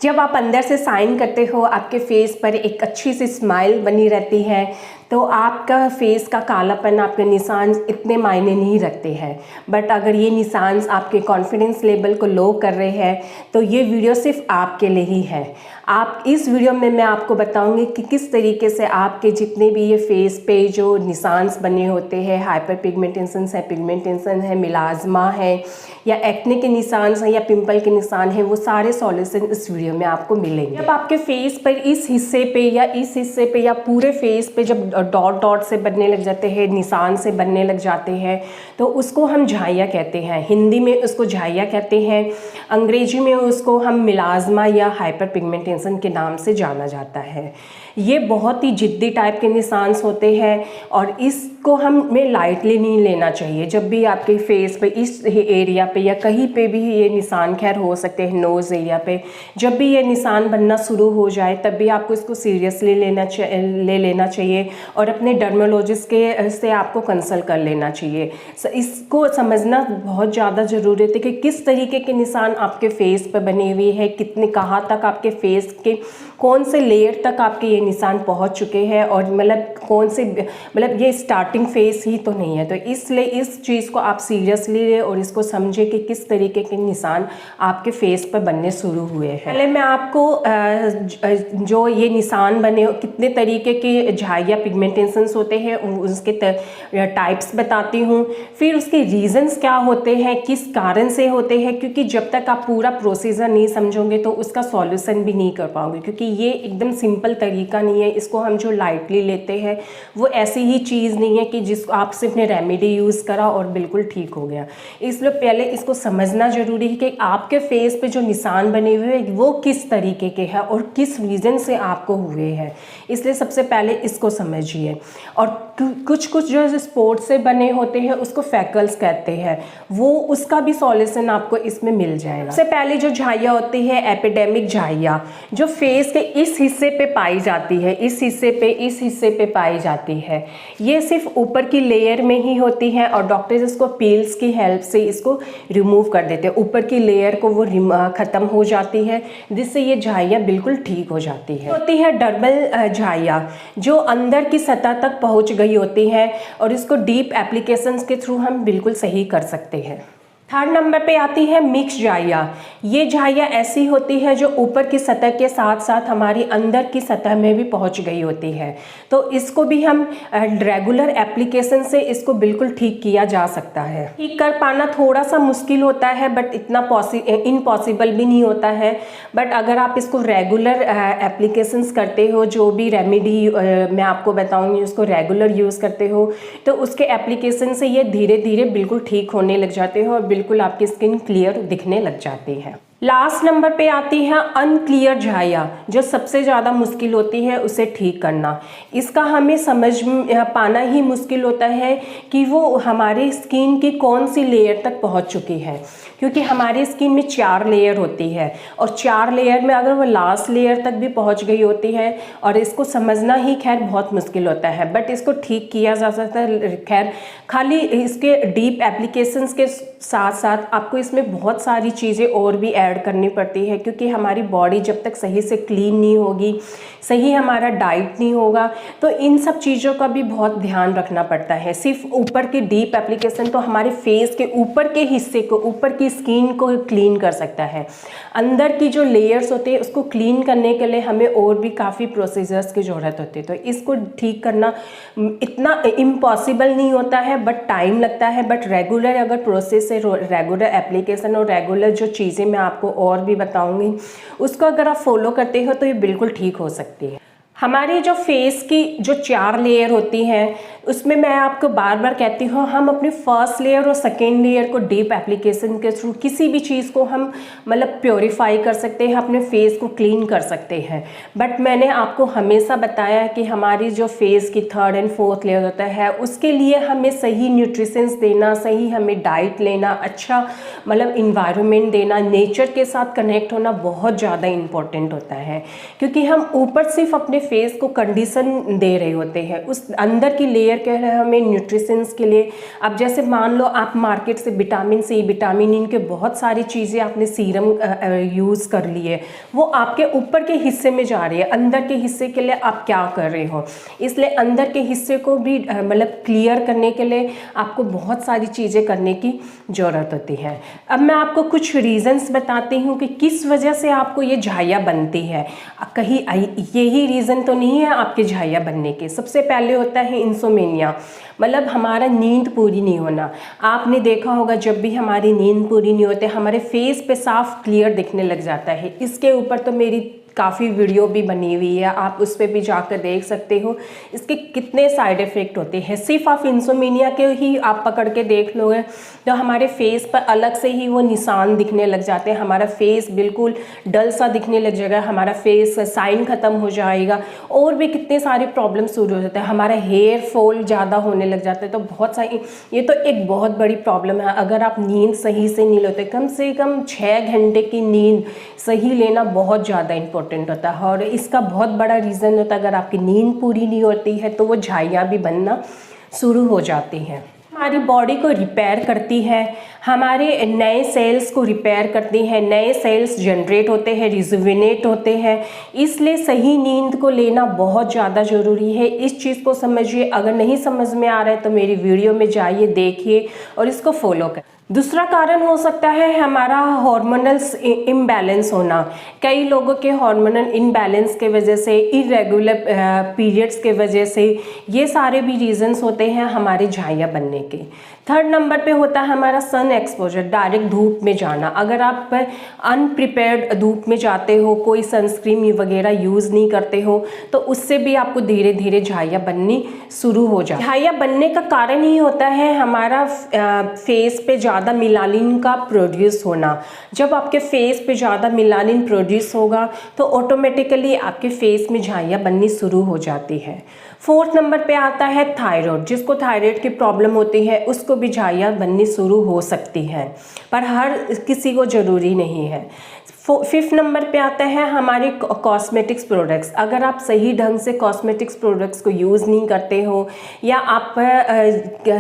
जब आप अंदर से साइन करते हो, आपके फेस पर एक अच्छी सी स्माइल बनी रहती है, तो आपका फेस का कालापन, आपके निशान इतने मायने नहीं रखते हैं। बट अगर ये निशान आपके कॉन्फिडेंस लेवल को लो कर रहे हैं, तो ये वीडियो सिर्फ आपके लिए ही है। आप इस वीडियो में मैं आपको बताऊंगी कि किस तरीके से आपके जितने भी ये फेस पे जो निशान बने होते हैं, हाइपर पिगमेंटेशन है, मिलाजमा है, या एक्ने के निशान हैं, या पिंपल के निशान हैं, वो सारे सॉल्यूशन इस वीडियो में आपको मिलेंगे। जब आपके फेस पर इस हिस्से पे या पूरे फेस पे जब डॉट डॉट से बनने लग जाते हैं, निशान से बनने लग जाते हैं, तो उसको हम झाइया कहते हैं। हिंदी में उसको झाइया कहते हैं, अंग्रेजी में उसको हम मिलाजमा या हाइपर पिगमेंटेशन के नाम से जाना जाता है। ये बहुत ही जिद्दी टाइप के निशान होते हैं और इसको हमें लाइटली नहीं लेना चाहिए। जब भी आपके फेस पे इस एरिया पे या कहीं पे भी ये निशान खैर हो सकते हैं, नोज़ एरिया पे जब भी ये निशान बनना शुरू हो जाए, तब भी आपको इसको सीरियसली ले लेना चाहिए और अपने डर्मोलॉजिस्ट के से आपको कंसल्ट कर लेना चाहिए। इसको समझना बहुत ज़्यादा ज़रूरी है कि किस तरीके के निशान आपके फेस पर बने हुए हैं, कितने कहाँ तक आपके फेस के कौन से लेयर तक आपके ये निशान पहुंच चुके हैं, और मतलब ये स्टार्टिंग फेस ही तो नहीं है। तो इसलिए इस चीज़ को आप सीरियसली लें और इसको समझें कि किस तरीके के निशान आपके फेस पर बनने शुरू हुए हैं। पहले मैं आपको जो ये निशान बने कितने तरीके के झाइया पिगमेंटेशंस होते हैं उसके टाइप्स बताती हूँ, फिर उसके रीजंस क्या होते हैं, किस कारण से होते हैं, क्योंकि जब तक आप पूरा प्रोसीजर नहीं समझोगे तो उसका सॉल्यूशन भी नहीं कर पाओगे, क्योंकि ये एकदम सिंपल तरीका नहीं है। इसको हम जो लाइटली लेते हैं वो ऐसी ही चीज़ नहीं है कि जिसको आप सिर्फ ने रेमेडी यूज़ करा और बिल्कुल ठीक हो गया। इसलिए पहले इसको समझना ज़रूरी है कि आपके फेस पे जो निशान बने हुए हैं वो किस तरीके के हैं और किस रीज़न से आपको हुए हैं। इसलिए सबसे पहले इसको समझिए। और कुछ जो स्पॉट से बने होते हैं उसको फैकल्स कहते हैं, वो उसका भी सॉल्यूशन आपको इसमें मिल जाएगा। सबसे पहले जो झाइया होती है एपिडेमिक झाइया, जो फेस के इस हिस्से पे पाई जाती है, इस हिस्से पे पाई जाती है। ये सिर्फ ऊपर की लेयर में ही होती है और डॉक्टर्स इसको पील्स की हेल्प से इसको रिमूव कर देते हैं। ऊपर की लेयर को वो ख़त्म हो जाती है, जिससे ये झाइया बिल्कुल ठीक हो जाती है। होती है डर्मल झाइया, जो अंदर की सतह तक पहुंच गई होती है और इसको डीप एप्लीकेशंस के थ्रू हम बिल्कुल सही कर सकते हैं। थर्ड नंबर पे आती है मिक्स झाइया। ये झाइया ऐसी होती है जो ऊपर की सतह के साथ साथ हमारी अंदर की सतह में भी पहुंच गई होती है। तो इसको भी हम रेगुलर एप्लीकेशन से इसको बिल्कुल ठीक किया जा सकता है। ठीक कर पाना थोड़ा सा मुश्किल होता है, बट इतना इम्पॉसिबल भी नहीं होता है। बट अगर आप इसको रेगुलर एप्लीकेशंस करते हो, जो भी रेमेडी मैं आपको बताऊँगी उसको रेगुलर यूज़ करते हो, तो उसके एप्लीकेशन से ये धीरे धीरे बिल्कुल ठीक होने लग जाते हो और बिल्कुल आपकी स्किन क्लियर दिखने लग जाती है। लास्ट नंबर पे आती है अनक्लियर झाइया, जो सबसे ज़्यादा मुश्किल होती है उसे ठीक करना। इसका हमें समझ पाना ही मुश्किल होता है कि वो हमारी स्किन की कौन सी लेयर तक पहुंच चुकी है, क्योंकि हमारी स्किन में 4 लेयर होती है और 4 लेयर में अगर वो लास्ट लेयर तक भी पहुंच गई होती है, और इसको समझना ही खैर बहुत मुश्किल होता है, बट इसको ठीक किया जा सकता है। खैर खाली इसके डीप एप्लीकेशंस के साथ साथ आपको इसमें बहुत सारी चीज़ें और भी ऐड करनी पड़ती है, क्योंकि हमारी बॉडी जब तक सही से क्लीन नहीं होगी, सही हमारा डाइट नहीं होगा, तो इन सब चीज़ों का भी बहुत ध्यान रखना पड़ता है। सिर्फ ऊपर की डीप एप्लीकेशन तो हमारे फेस के ऊपर के हिस्से को, ऊपर की स्किन को क्लीन कर सकता है। अंदर की जो लेयर्स होते हैं उसको क्लीन करने के लिए हमें और भी काफ़ी प्रोसीजर्स की ज़रूरत होती है। तो इसको ठीक करना इतना इम्पॉसिबल नहीं होता है, बट टाइम लगता है। बट रेगुलर अगर प्रोसेस से, रेगुलर एप्लीकेशन और रेगुलर जो चीज़ें मैं आपको और भी बताऊंगी, उसको अगर आप फॉलो करते हो तो ये बिल्कुल ठीक हो सकती है। हमारी जो फेस की जो 4 लेयर होती हैं, उसमें मैं आपको बार बार कहती हूँ, हम अपनी फर्स्ट लेयर और सेकेंड लेयर को डीप एप्लीकेशन के थ्रू किसी भी चीज़ को हम मतलब प्योरीफाई कर सकते हैं, अपने फेस को क्लीन कर सकते हैं। बट मैंने आपको हमेशा बताया कि हमारी जो फेस की 3rd एंड 4th लेयर होता है, उसके लिए हमें सही न्यूट्रिशंस देना, सही हमें डाइट लेना, अच्छा मतलब इन्वायरमेंट देना, नेचर के साथ कनेक्ट होना बहुत ज़्यादा इम्पॉर्टेंट होता है। क्योंकि हम ऊपर सिर्फ अपने फेस को कंडीशन दे रहे होते हैं, उस अंदर की लेयर क्लियर कर रहे हैं हमें न्यूट्रिशंस के लिए। अब जैसे मान लो आप मार्केट से विटामिन सी, विटामिन ई के बहुत सारी चीज़ें आपने सीरम यूज़ कर लिए, वो आपके ऊपर के हिस्से में जा रही है, अंदर के हिस्से के लिए आप क्या कर रहे हो। इसलिए अंदर के हिस्से को भी मतलब क्लियर करने के लिए आपको बहुत सारी चीज़ें करने की ज़रूरत होती है। अब मैं आपको कुछ रीज़न्स बताती हूँ कि किस वजह से आपको ये झाइयाँ बनती है। कहीं यही रीज़न तो नहीं है आपके झाइयाँ बनने के। सबसे पहले होता है इंसोमेनिया, मतलब हमारा नींद पूरी नहीं होना। आपने देखा होगा जब भी हमारी नींद पूरी नहीं होती हमारे फेस पे साफ क्लियर दिखने लग जाता है। इसके ऊपर तो मेरी काफ़ी वीडियो भी बनी हुई है, आप उस पर भी जाकर देख सकते हो इसके कितने साइड इफ़ेक्ट होते हैं। सिर्फ आप इंसोमेनिया के ही आप पकड़ के देख लोगे तो हमारे फेस पर अलग से ही वो निशान दिखने लग जाते हैं, हमारा फेस बिल्कुल डल सा दिखने लग जाएगा, हमारा फेस साइन ख़त्म हो जाएगा, और भी कितने सारे प्रॉब्लम शुरू हो जाते हैं, हमारा हेयर फॉल ज़्यादा होने लग जाता है। तो बहुत सारी, ये तो एक बहुत बड़ी प्रॉब्लम है। अगर आप नींद सही से नहीं लेते, कम से कम 6 घंटे की नींद सही लेना बहुत ज़्यादा इम्पोर्टेंट होता है, और इसका बहुत बड़ा रीज़न होता है अगर आपकी नींद पूरी नहीं होती है तो वो झाइयाँ भी बनना शुरू हो जाती हैं। हमारी बॉडी को रिपेयर करती है, हमारे नए सेल्स को रिपेयर करती है, नए सेल्स जनरेट होते हैं, रिजुविनेट होते हैं। इसलिए सही नींद को लेना बहुत ज़्यादा ज़रूरी है। इस चीज़ को समझिए, अगर नहीं समझ में आ रहा है तो मेरी वीडियो में जाइए, देखिए और इसको फॉलो करें। दूसरा कारण हो सकता है हमारा हार्मोनल इम्बैलेंस होना। कई लोगों के हार्मोनल इम्बैलेंस के वजह से, इरेगुलर पीरियड्स के वजह से, ये सारे भी रीजंस होते हैं हमारे झाइयाँ बनने के। थर्ड नंबर पे होता है हमारा सन एक्सपोजर, डायरेक्ट धूप में जाना। अगर आप अनप्रिपेयर्ड धूप में जाते हो, कोई सनस्क्रीन वगैरह यूज़ नहीं करते हो, तो उससे भी आपको धीरे धीरे झाइयाँ बननी शुरू हो जाए। झाइयाँ बनने का कारण ही होता है हमारा फेस पे ज़्यादा मिलानिन का प्रोड्यूस होना। जब आपके फेस पे ज़्यादा मिलानिन प्रोड्यूस होगा तो ऑटोमेटिकली आपके फेस में झाइयाँ बननी शुरू हो जाती है। फोर्थ नंबर पे आता है थायराइड। जिसको थायराइड की प्रॉब्लम होती है उसको भी झाइयाँ बननी शुरू हो सकती है, पर हर किसी को ज़रूरी नहीं है। फिफ्थ नंबर पे आता है हमारे कॉस्मेटिक्स प्रोडक्ट्स। अगर आप सही ढंग से कॉस्मेटिक्स प्रोडक्ट्स को यूज़ नहीं करते हो, या आप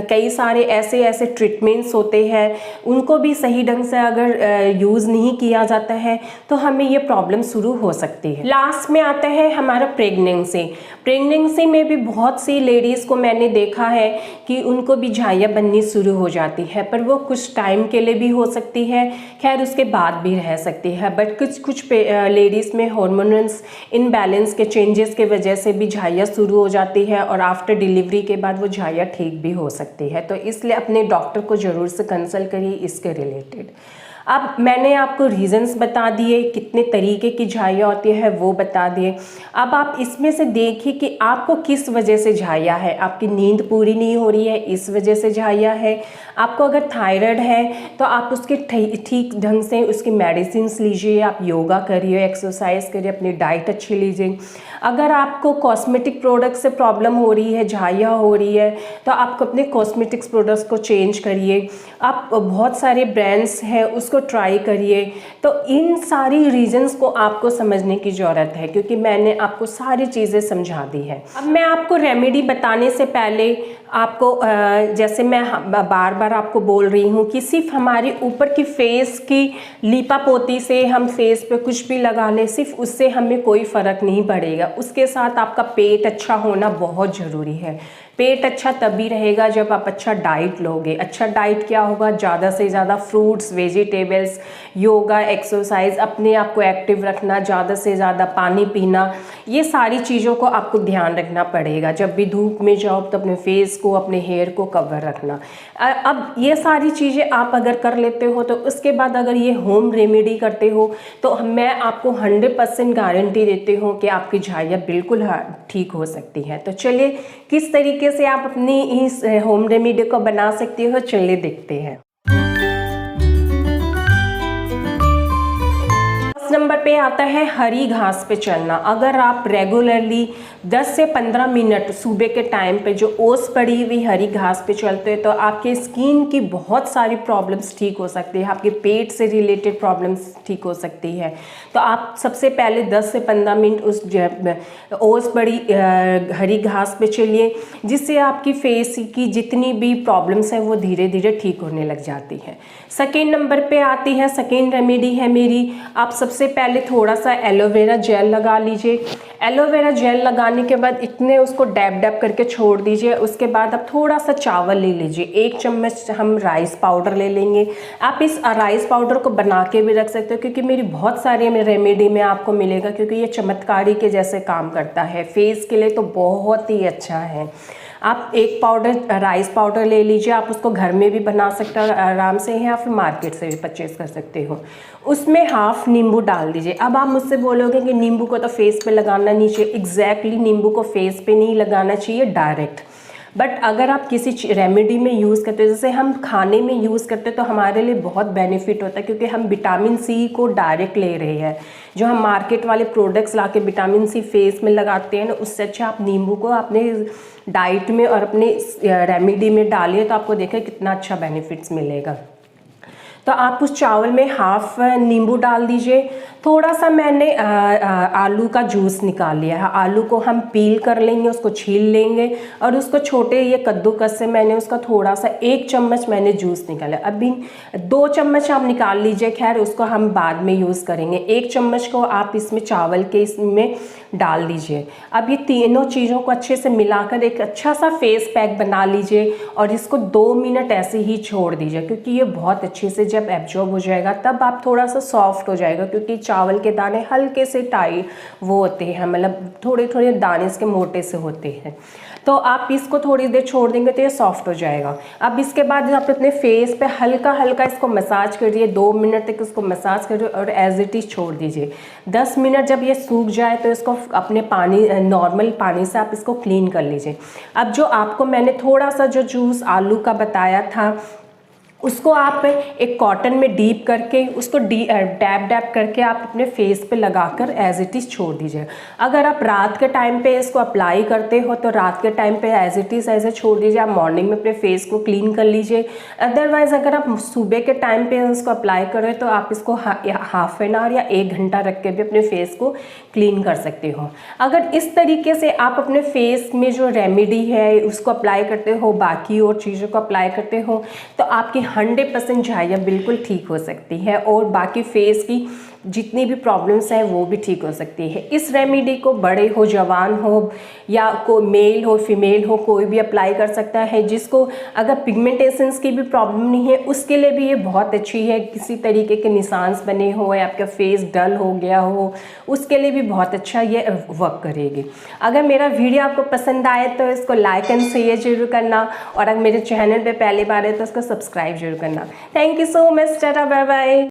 कई सारे ऐसे ट्रीटमेंट्स होते हैं उनको भी सही ढंग से अगर यूज़ नहीं किया जाता है तो हमें ये प्रॉब्लम शुरू हो सकती है। लास्ट में आता है हमारा प्रेगनेंसी। प्रेगनेंसी में भी बहुत सी लेडीज़ को मैंने देखा है कि उनको भी झाइयाँ बननी शुरू हो जाती है, पर वो कुछ टाइम के लिए भी हो सकती है, खैर उसके बाद भी रह सकती है। बट कुछ लेडीज़ में हार्मोनल्स इनबैलेंस के चेंजेस के वजह से भी झाइयाँ शुरू हो जाती है, और आफ्टर डिलीवरी के बाद वो झाइयाँ ठीक भी हो सकती है। तो इसलिए अपने डॉक्टर को ज़रूर से कंसल्ट करिए इसके रिलेटेड। अब मैंने आपको रीज़न्स बता दिए, कितने तरीके की झाइयाँ होती है वो बता दिए। अब आप इसमें से देखिए कि आपको किस वजह से झाइयाँ है। आपकी नींद पूरी नहीं हो रही है, इस वजह से झाइयाँ है। आपको अगर थायराइड है तो आप उसके ठीक ढंग से उसकी मेडिसिन लीजिए, आप योगा करिए, एक्सरसाइज करिए, अपनी डाइट अच्छी लीजिए। अगर आपको कॉस्मेटिक प्रोडक्ट से प्रॉब्लम हो रही है, झाइयाँ हो रही है, तो आपको अपने कॉस्मेटिक्स प्रोडक्ट्स को चेंज करिए। आप बहुत सारे ब्रांड्स हैं उसको ट्राई करिए। तो इन सारी रीजंस को आपको समझने की ज़रूरत है, क्योंकि मैंने आपको सारी चीज़ें समझा दी है। अब मैं आपको रेमेडी बताने से पहले आपको जैसे मैं बार बार आपको बोल रही हूँ कि सिर्फ हमारे ऊपर की फेस की लीपापोती से हम फेस पे कुछ भी लगा लें, सिर्फ उससे हमें कोई फ़र्क नहीं पड़ेगा। उसके साथ आपका पेट अच्छा होना बहुत ज़रूरी है। पेट अच्छा तभी रहेगा जब आप अच्छा डाइट लोगे। अच्छा डाइट क्या होगा, ज़्यादा से ज़्यादा फ्रूट्स, वेजिटेबल्स, योगा, एक्सरसाइज, अपने आप को एक्टिव रखना, ज़्यादा से ज़्यादा पानी पीना, ये सारी चीज़ों को आपको ध्यान रखना पड़ेगा। जब भी धूप में जाओ तो अपने फेस को, अपने हेयर को कवर रखना। अब ये सारी चीज़ें आप अगर कर लेते हो तो उसके बाद अगर ये होम रेमेडी करते हो तो मैं आपको 100% गारंटी देती हूँ कि आपकी झाइयाँ बिल्कुल ठीक हो सकती हैं। तो चलिए किस तरीके से आप अपनी इस होम रेमेडी को बना सकती हो, चलिए देखते हैं। फर्स्ट नंबर पे आता है हरी घास पे चलना। अगर आप रेगुलरली 10 से 15 मिनट सुबह के टाइम पे जो ओस पड़ी हुई हरी घास पे चलते हैं तो आपके स्किन की बहुत सारी प्रॉब्लम्स ठीक हो सकती है, आपके पेट से रिलेटेड प्रॉब्लम्स ठीक हो सकती है। तो आप सबसे पहले 10 से 15 मिनट उस ओस पड़ी हरी घास पे चलिए, जिससे आपकी फेस की जितनी भी प्रॉब्लम्स हैं वो धीरे धीरे ठीक होने लग जाती है। सेकेंड नंबर पे आती है, सेकेंड रेमेडी है मेरी, आप सबसे पहले थोड़ा सा एलोवेरा जेल लगा लीजिए। एलोवेरा जेल लगाने के बाद इतने उसको डैब डैब करके छोड़ दीजिए। उसके बाद आप थोड़ा सा चावल ले लीजिए, 1 चम्मच हम राइस पाउडर ले लेंगे। आप इस राइस पाउडर को बना के भी रख सकते हो, क्योंकि मेरी बहुत सारी रेमेडी में आपको मिलेगा, क्योंकि ये चमत्कारी के जैसे काम करता है, फेस के लिए तो बहुत ही अच्छा है। आप 1 पाउडर राइस पाउडर ले लीजिए, आप उसको घर में भी बना सकते हो आराम से, या फिर मार्केट से भी परचेज़ कर सकते हो। उसमें हाफ नींबू डाल दीजिए। अब आप मुझसे बोलोगे कि नींबू को तो फेस पे लगाना नहीं चाहिए। एग्जैक्टली नींबू को फेस पे नहीं लगाना चाहिए डायरेक्ट, बट अगर आप किसी रेमेडी में यूज़ करते हो, जैसे हम खाने में यूज़ करते हैं, तो हमारे लिए बहुत बेनिफिट होता है, क्योंकि हम विटामिन सी को डायरेक्ट ले रहे हैं। जो हम मार्केट वाले प्रोडक्ट्स ला के विटामिन सी फेस में लगाते हैं ना, उससे अच्छा आप नींबू को अपने डाइट में और अपने रेमेडी में डालिए, तो आपको देखें कितना अच्छा बेनिफिट्स मिलेगा। तो आप उस चावल में हाफ नींबू डाल दीजिए। थोड़ा सा मैंने आलू का जूस निकाल लिया है। आलू को हम पील कर लेंगे, उसको छील लेंगे और उसको छोटे ये कद्दूकस से मैंने उसका थोड़ा सा 1 चम्मच मैंने जूस निकाला। अभी 2 चम्मच आप निकाल लीजिए, खैर उसको हम बाद में यूज़ करेंगे। 1 चम्मच को आप इसमें चावल के इसमें डाल दीजिए। अब ये तीनों चीज़ों को अच्छे से मिलाकर एक अच्छा सा फेस पैक बना लीजिए और इसको 2 मिनट ऐसे ही छोड़ दीजिए, क्योंकि ये बहुत अच्छे से जब एब्जॉर्ब हो जाएगा तब आप थोड़ा सा सॉफ्ट हो जाएगा, क्योंकि चावल के दाने हल्के से टाइट वो होते हैं, मतलब थोड़े थोड़े दाने इसके मोटे से होते हैं। तो आप इसको थोड़ी देर छोड़ देंगे तो ये सॉफ्ट हो जाएगा। अब इसके बाद आप अपने फेस पे हल्का हल्का इसको मसाज करिए, 2 मिनट तक इसको मसाज करिए और एज इट इज़ छोड़ दीजिए। 10 मिनट जब ये सूख जाए तो इसको अपने पानी नॉर्मल पानी से आप इसको क्लीन कर लीजिए। अब जो आपको मैंने थोड़ा सा जो जूस आलू का बताया था, उसको आप एक कॉटन में डीप करके उसको डैब डैब करके आप अपने फेस पे लगाकर एज इट इज़ छोड़ दीजिए। अगर आप रात के टाइम पे इसको अप्लाई करते हो तो रात के टाइम पे एज इट इज़ ऐसे छोड़ दीजिए, आप मॉर्निंग में अपने फेस को क्लीन कर लीजिए। अदरवाइज़ अगर आप सुबह के टाइम पे इसको अप्लाई करें तो आप इसको हाफ एन आवर या 1 घंटा रख के भी अपने फेस को क्लीन कर सकते हो। अगर इस तरीके से आप अपने फेस में जो रेमेडी है उसको अप्लाई करते हो, बाकी और चीज़ों को अप्लाई करते हो, तो आपकी 100% झाइयाँ बिल्कुल ठीक हो सकती है और बाकी फेस की जितनी भी प्रॉब्लम्स हैं वो भी ठीक हो सकती है। इस रेमेडी को बड़े हो, जवान हो या कोई मेल हो, फीमेल हो, कोई भी अप्लाई कर सकता है। जिसको अगर पिगमेंटेशंस की भी प्रॉब्लम नहीं है उसके लिए भी ये बहुत अच्छी है। किसी तरीके के निशान बने हो या आपका फेस डल हो गया हो, उसके लिए भी बहुत अच्छा ये वर्क करेगी। अगर मेरा वीडियो आपको पसंद आए तो इसको लाइक एंड शेयर जरूर करना, और अगर मेरे चैनल पे पहली बार है तो इसको सब्सक्राइब जरूर करना। Thank you so much, tata, bye bye.